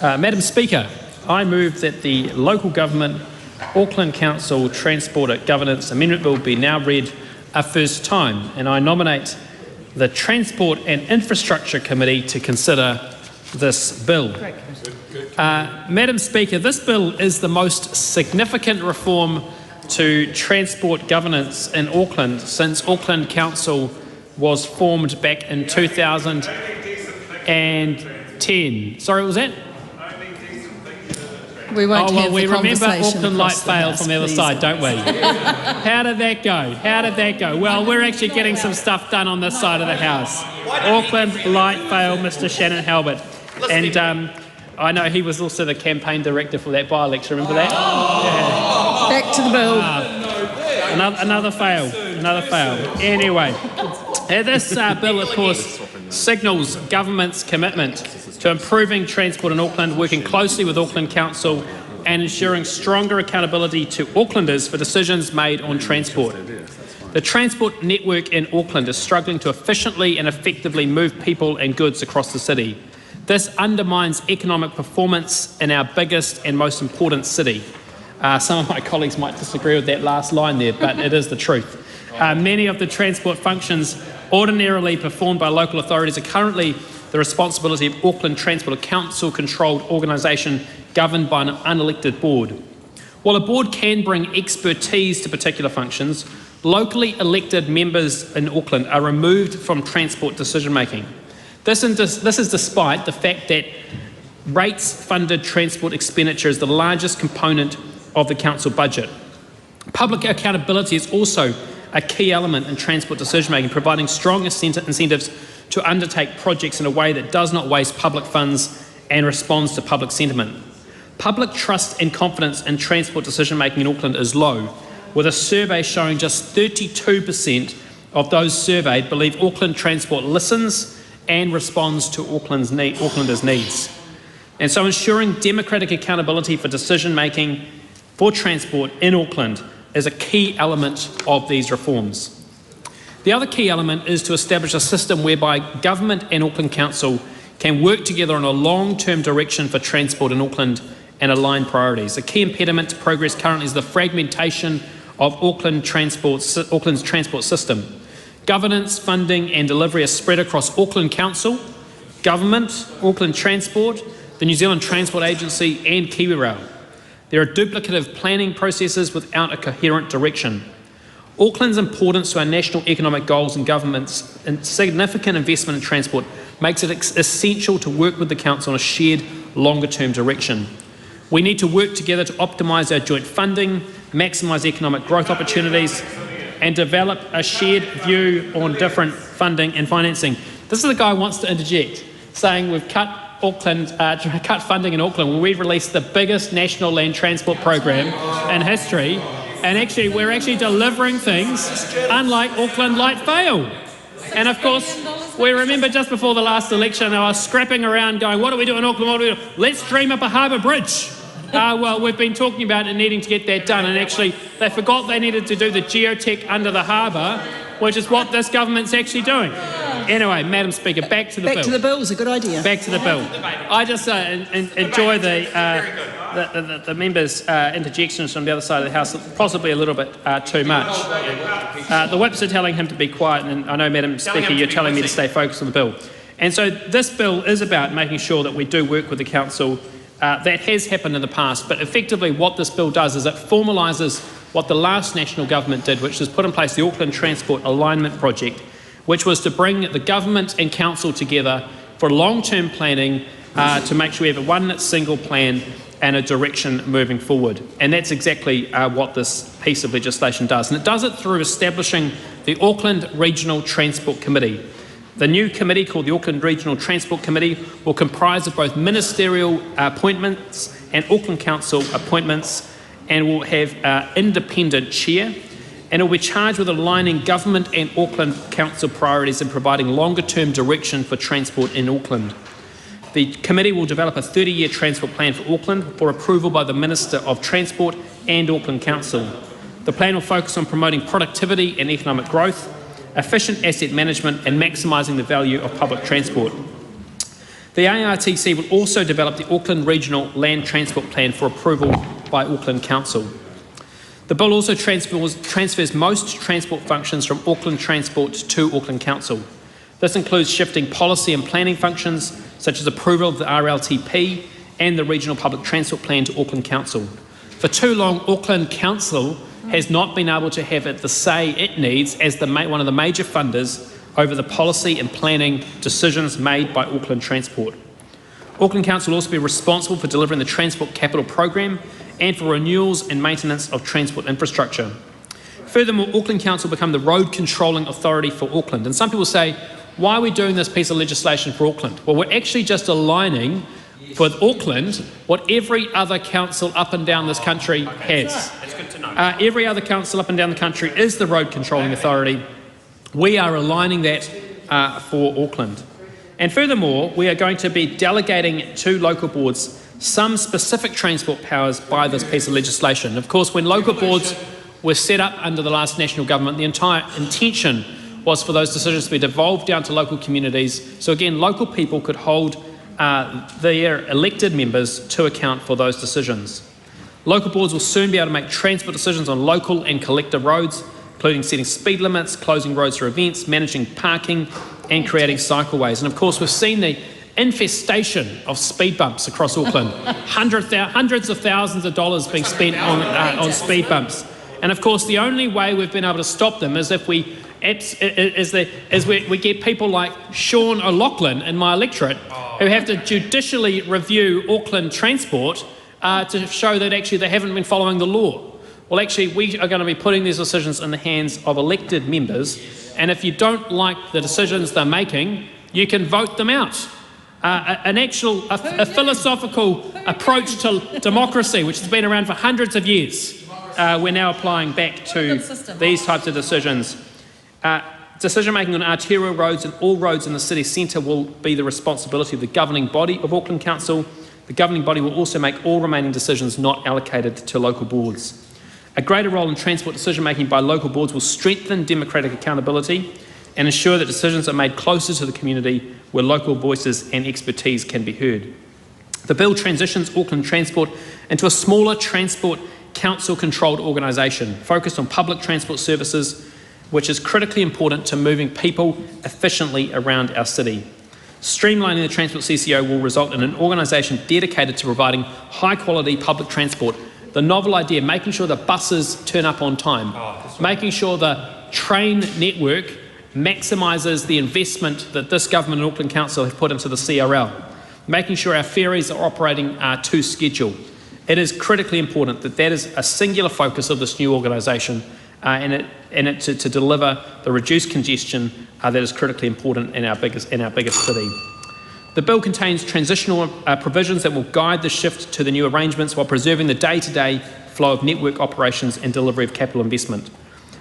Madam Speaker, I move that the Local Government Auckland Council Transport Governance Amendment Bill be now read a first time, and I nominate the Transport and Infrastructure Committee to consider this bill. Madam Speaker, this bill is the most significant reform to transport governance in Auckland since Auckland Council was formed back in 2010. Sorry, what was that? We won't have we the remember conversation Auckland Light across the Fail House, from the other please. side, don't we? How did that go? How did that go? Well, we're actually getting some stuff done on this side of the House. Auckland Light Fail, Mr. Shannon Halbert. And I know he was also the campaign director for that by-election, remember that? Yeah. Back to the bill. Another fail, another fail. Anyway, this bill, of course, signals government's commitment to improving transport in Auckland, working closely with Auckland Council and ensuring stronger accountability to Aucklanders for decisions made on transport. The transport network in Auckland is struggling to efficiently and effectively move people and goods across the city. This undermines economic performance in our biggest and most important city. Some of my colleagues might disagree with that last line there, but it is the truth. Many of the transport functions ordinarily performed by local authorities are currently the responsibility of Auckland Transport, a council-controlled organisation governed by an unelected board. While a board can bring expertise to particular functions, locally elected members in Auckland are removed from transport decision-making. This is despite the fact that rates-funded transport expenditure is the largest component of the council budget. Public accountability is also a key element in transport decision-making, providing strong incentives to undertake projects in a way that does not waste public funds and responds to public sentiment. Public trust and confidence in transport decision-making in Auckland is low, with a survey showing just 32% of those surveyed believe Auckland Transport listens and responds to Aucklanders' needs. And so ensuring democratic accountability for decision-making for transport in Auckland is a key element of these reforms. The other key element is to establish a system whereby government and Auckland Council can work together on a long-term direction for transport in Auckland and align priorities. A key impediment to progress currently is the fragmentation of Auckland's transport system. Governance, funding and delivery are spread across Auckland Council, Government, Auckland Transport, the New Zealand Transport Agency and KiwiRail. There are duplicative planning processes without a coherent direction. Auckland's importance to our national economic goals and government's significant investment in transport makes it essential to work with the Council on a shared longer-term direction. We need to work together to optimise our joint funding, maximise economic growth opportunities and develop a shared view on different funding and financing. This is the guy who wants to interject, saying we've cut funding in Auckland when we released the biggest national land transport program in history, and actually we're actually delivering things unlike Auckland Light Fail. And of course, we remember just before the last election, I was scrapping around going, what do we do in Auckland, what do we do? Let's dream up a harbour bridge. Well, we've been talking about it needing to get that done, and actually they forgot they needed to do the geotech under the harbour, which is what this government's actually doing. Anyway, Madam Speaker, back to the bill. Back to the bill is a good idea. Back to the bill. I just enjoy the members' interjections from the other side of the House, possibly a little bit too much. The whips are telling him to be quiet, and I know, Madam Speaker, you're telling me to stay focused on the bill. And so this bill is about making sure that we do work with the Council. That has happened in the past, but effectively what this bill does is it formalises what the last national government did, which was put in place the Auckland Transport Alignment Project, which was to bring the government and council together for long-term planning to make sure we have one single plan and a direction moving forward. And that's exactly what this piece of legislation does. And it does it through establishing the Auckland Regional Transport Committee. The new committee, called the Auckland Regional Transport Committee, will comprise of both ministerial appointments and Auckland Council appointments, and will have independent chair, and it will be charged with aligning government and Auckland Council priorities and providing longer-term direction for transport in Auckland. The committee will develop a 30-year transport plan for Auckland for approval by the Minister of Transport and Auckland Council. The plan will focus on promoting productivity and economic growth, efficient asset management and maximising the value of public transport. The ARTC will also develop the Auckland Regional Land Transport Plan for approval by Auckland Council. The bill also transfers most transport functions from Auckland Transport to Auckland Council. This includes shifting policy and planning functions, such as approval of the RLTP and the Regional Public Transport Plan, to Auckland Council. For too long, Auckland Council has not been able to have the say it needs as one of the major funders over the policy and planning decisions made by Auckland Transport. Auckland Council will also be responsible for delivering the Transport Capital Program and for renewals and maintenance of transport infrastructure. Furthermore, Auckland Council will become the road controlling authority for Auckland. And some people say, why are we doing this piece of legislation for Auckland? Well, we're actually just aligning with Auckland what every other council up and down this country has. That's good to know. Every other council up and down the country is the road controlling authority. We are aligning that for Auckland. And furthermore, we are going to be delegating to local boards some specific transport powers by this piece of legislation. Of course, when local boards were set up under the last national government, the entire intention was for those decisions to be devolved down to local communities. So again, local people could hold their elected members to account for those decisions. Local boards will soon be able to make transport decisions on local and collective roads, including setting speed limits, closing roads for events, managing parking, and creating cycleways. And of course, we've seen the infestation of speed bumps across Auckland. Hundreds of thousands of dollars being spent on speed bumps. And of course, the only way we've been able to stop them is if we get people like Sean O'Loughlin in my electorate who have to judicially review Auckland Transport to show that actually they haven't been following the law. Well, actually, we are going to be putting these decisions in the hands of elected members, and if you don't like the decisions they're making, you can vote them out. A philosophical approach to democracy, which has been around for hundreds of years, we're now applying back to these types of decisions. Decision-making on arterial roads and all roads in the city centre will be the responsibility of the governing body of Auckland Council. The governing body will also make all remaining decisions not allocated to local boards. A greater role in transport decision-making by local boards will strengthen democratic accountability and ensure that decisions are made closer to the community where local voices and expertise can be heard. The bill transitions Auckland Transport into a smaller transport council-controlled organisation focused on public transport services, which is critically important to moving people efficiently around our city. Streamlining the Transport CCO will result in an organisation dedicated to providing high-quality public transport. The novel idea, making sure the buses turn up on time, making sure the train network maximises the investment that this government and Auckland Council have put into the CRL, making sure our ferries are operating to schedule. It is critically important that that is a singular focus of this new organisation to deliver the reduced congestion that is critically important in our biggest city. The bill contains transitional provisions that will guide the shift to the new arrangements while preserving the day-to-day flow of network operations and delivery of capital investment.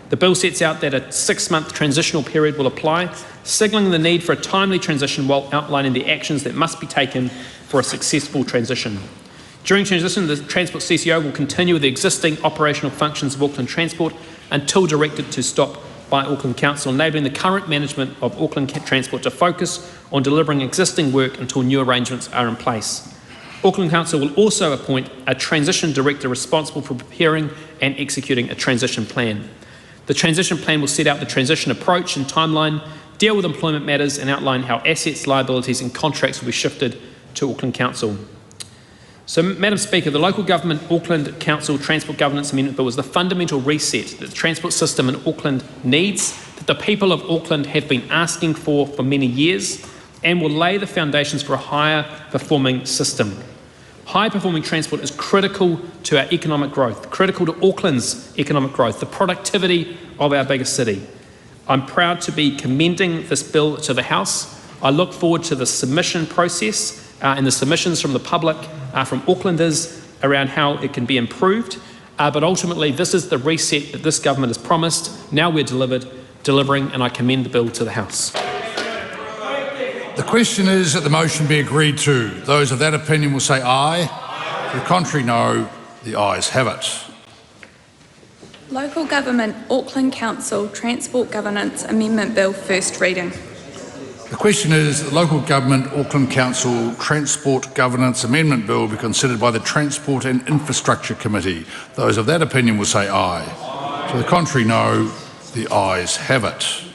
The bill sets out that a 6-month transitional period will apply, signalling the need for a timely transition while outlining the actions that must be taken for a successful transition. During transition, the Transport CCO will continue with the existing operational functions of Auckland Transport until directed to stop by Auckland Council, enabling the current management of Auckland Transport to focus on delivering existing work until new arrangements are in place. Auckland Council will also appoint a transition director responsible for preparing and executing a transition plan. The transition plan will set out the transition approach and timeline, deal with employment matters, and outline how assets, liabilities and contracts will be shifted to Auckland Council. So, Madam Speaker, the Local Government Auckland Council Transport Governance Amendment Bill is the fundamental reset that the transport system in Auckland needs, that the people of Auckland have been asking for many years, and will lay the foundations for a higher performing system. High performing transport is critical to our economic growth, critical to Auckland's economic growth, the productivity of our biggest city. I'm proud to be commending this bill to the House. I look forward to the submission process and the submissions from the public, from Aucklanders, around how it can be improved. But ultimately, this is the reset that this government has promised. Now we're delivering, and I commend the bill to the House. The question is that the motion be agreed to. Those of that opinion will say aye. To the contrary, no. The ayes have it. Local Government Auckland Council Transport Governance Amendment Bill, first reading. The question is the Local Government Auckland Council Transport Governance Amendment Bill be considered by the Transport and Infrastructure Committee. Those of that opinion will say aye. To the contrary, no. The ayes have it.